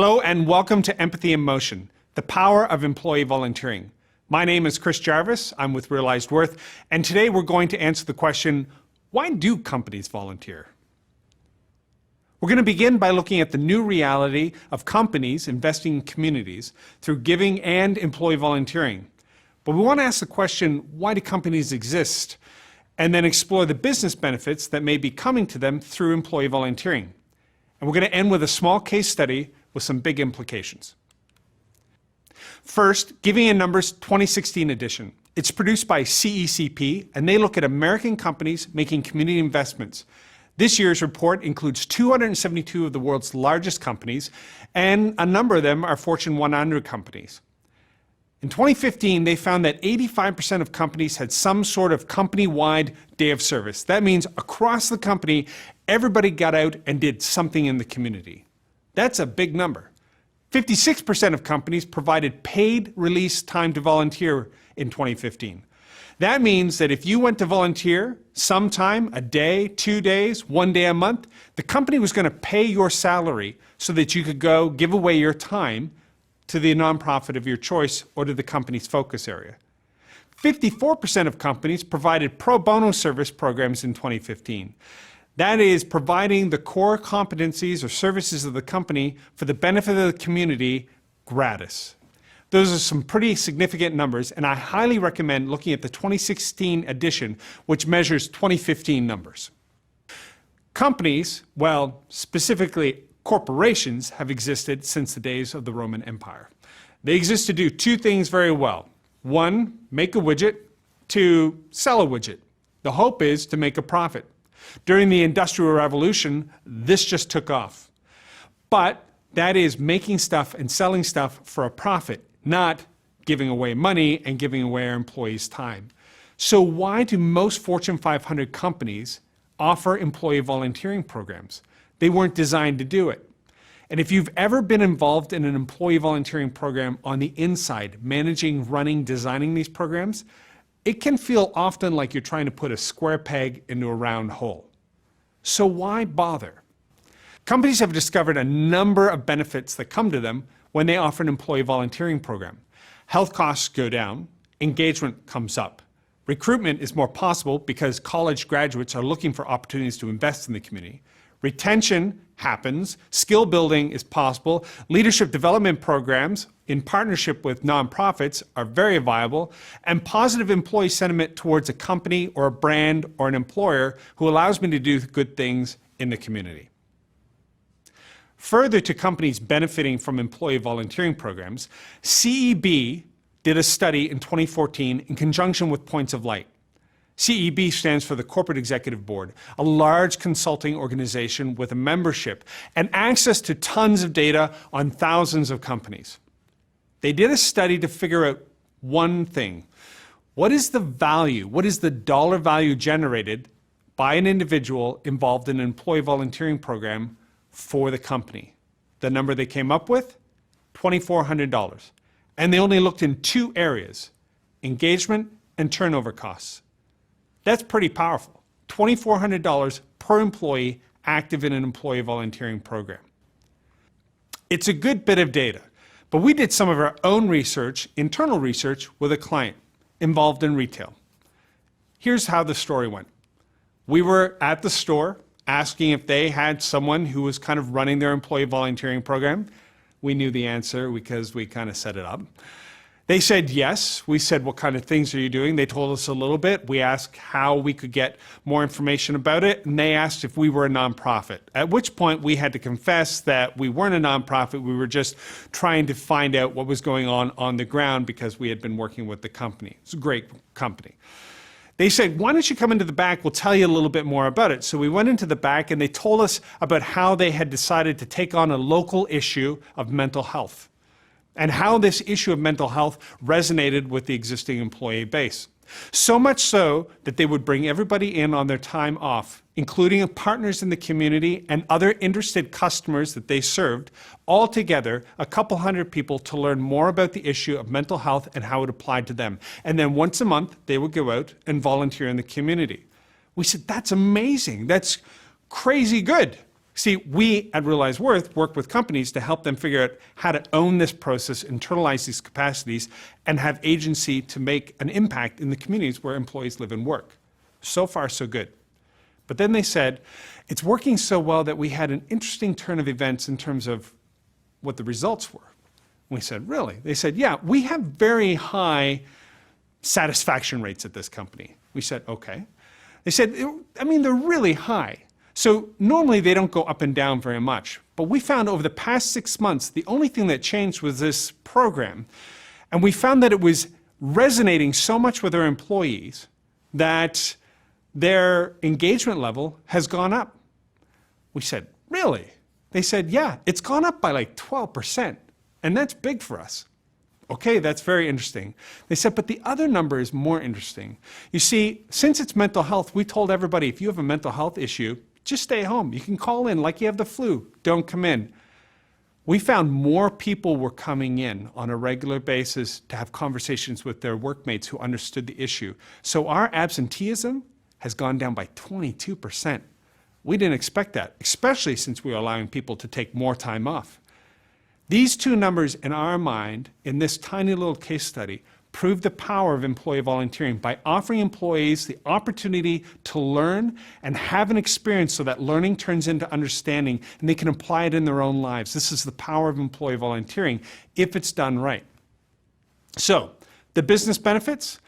Hello and welcome to Empathy in Motion, the power of employee volunteering. My name is Chris Jarvis, I'm with Realized Worth, and today we're going to answer the question, why do companies volunteer? We're going to begin by looking at the new reality of companies investing in communities through giving and employee volunteering. But we want to ask the question, why do companies exist? And then explore the business benefits that may be coming to them through employee volunteering. And we're going to end with a small case study with some big implications. First, Giving in Numbers 2016 edition. It's produced by CECP, and they look at American companies making community investments. This year's report includes 272 of the world's largest companies, and a number of them are Fortune 100 companies. In 2015, they found that 85% of companies had some sort of company-wide day of service. That means across the company, everybody got out and did something in the community. That's a big number. 56% of companies provided paid release time to volunteer in 2015. That means that if you went to volunteer sometime, a day, 2 days, 1 day a month, the company was going to pay your salary so that you could go give away your time to the nonprofit of your choice or to the company's focus area. 54% of companies provided pro bono service programs in 2015. That is providing the core competencies or services of the company for the benefit of the community gratis. Those are some pretty significant numbers, and I highly recommend looking at the 2016 edition, which measures 2015 numbers. Companies, well, specifically corporations, have existed since the days of the Roman Empire. They exist to do two things very well. One, make a widget. Two, sell a widget. The hope is to make a profit. During the Industrial Revolution, this just took off. But that is making stuff and selling stuff for a profit, not giving away money and giving away our employees' time. So why do most Fortune 500 companies offer employee volunteering programs? They weren't designed to do it. And if you've ever been involved in an employee volunteering program on the inside, managing, running, designing these programs, it can feel often like you're trying to put a square peg into a round hole. So why bother? Companies have discovered a number of benefits that come to them when they offer an employee volunteering program. Health costs go down, engagement comes up. Recruitment is more possible because college graduates are looking for opportunities to invest in the community. Retention happens, skill building is possible, leadership development programs in partnership with nonprofits are very viable, and positive employee sentiment towards a company or a brand or an employer who allows me to do good things in the community. Further to companies benefiting from employee volunteering programs, CEB did a study in 2014 in conjunction with Points of Light. CEB stands for the Corporate Executive Board, a large consulting organization with a membership and access to tons of data on thousands of companies. They did a study to figure out one thing. What is the value, what is the dollar value generated by an individual involved in an employee volunteering program for the company? The number they came up with? $2,400. And they only looked in two areas, engagement and turnover costs. That's pretty powerful. $2,400 per employee active in an employee volunteering program. It's a good bit of data, but we did some of our own research, internal research, with a client involved in retail. Here's how the story went. We were at the store asking if they had someone who was kind of running their employee volunteering program. We knew the answer because we kind of set it up. They said yes. We said, what kind of things are you doing? They told us a little bit. We asked how we could get more information about it, and they asked if we were a nonprofit, at which point we had to confess that we weren't a nonprofit. We were just trying to find out what was going on the ground because we had been working with the company. It's a great company. They said, why don't you come into the back? We'll tell you a little bit more about it. So we went into the back and they told us about how they had decided to take on a local issue of mental health, and how this issue of mental health resonated with the existing employee base. So much so that they would bring everybody in on their time off, including partners in the community and other interested customers that they served, all together, a couple hundred people, to learn more about the issue of mental health and how it applied to them. And then once a month, they would go out and volunteer in the community. We said, that's amazing. That's crazy good. See, we at Realize Worth work with companies to help them figure out how to own this process, internalize these capacities, and have agency to make an impact in the communities where employees live and work. So far, so good. But then they said, it's working so well that we had an interesting turn of events in terms of what the results were. We said, really? They said, yeah, we have very high satisfaction rates at this company. We said, okay. They said, I mean, they're really high. So normally they don't go up and down very much. But we found over the past 6 months, the only thing that changed was this program. And we found that it was resonating so much with our employees that their engagement level has gone up. We said, really? They said, yeah, it's gone up by like 12%. And that's big for us. Okay, that's very interesting. They said, but the other number is more interesting. You see, since it's mental health, we told everybody, if you have a mental health issue, just stay home. You can call in like you have the flu. Don't come in. We found more people were coming in on a regular basis to have conversations with their workmates who understood the issue. So our absenteeism has gone down by 22%. We didn't expect that, especially since we were allowing people to take more time off. These two numbers in our mind, in this tiny little case study, prove the power of employee volunteering by offering employees the opportunity to learn and have an experience so that learning turns into understanding and they can apply it in their own lives. This is the power of employee volunteering if it's done right. So, the business benefits.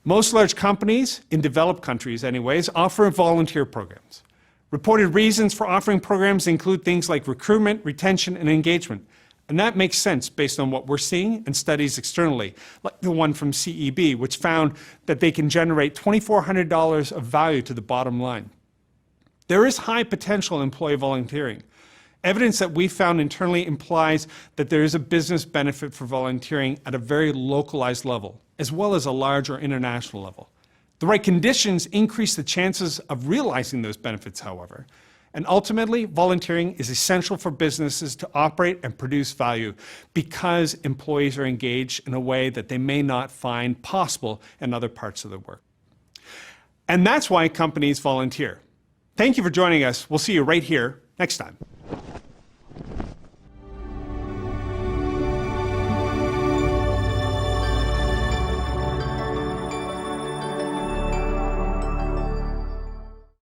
Most large companies, in developed countries anyways, offer volunteer programs. Reported reasons for offering programs include things like recruitment, retention, and engagement. And that makes sense based on what we're seeing in studies externally, like the one from CEB, which found that they can generate $2,400 of value to the bottom line. There is high potential in employee volunteering. Evidence that we found internally implies that there is a business benefit for volunteering at a very localized level, as well as a large or international level. The right conditions increase the chances of realizing those benefits, however. And ultimately, volunteering is essential for businesses to operate and produce value because employees are engaged in a way that they may not find possible in other parts of their work. And that's why companies volunteer. Thank you for joining us. We'll see you right here next time.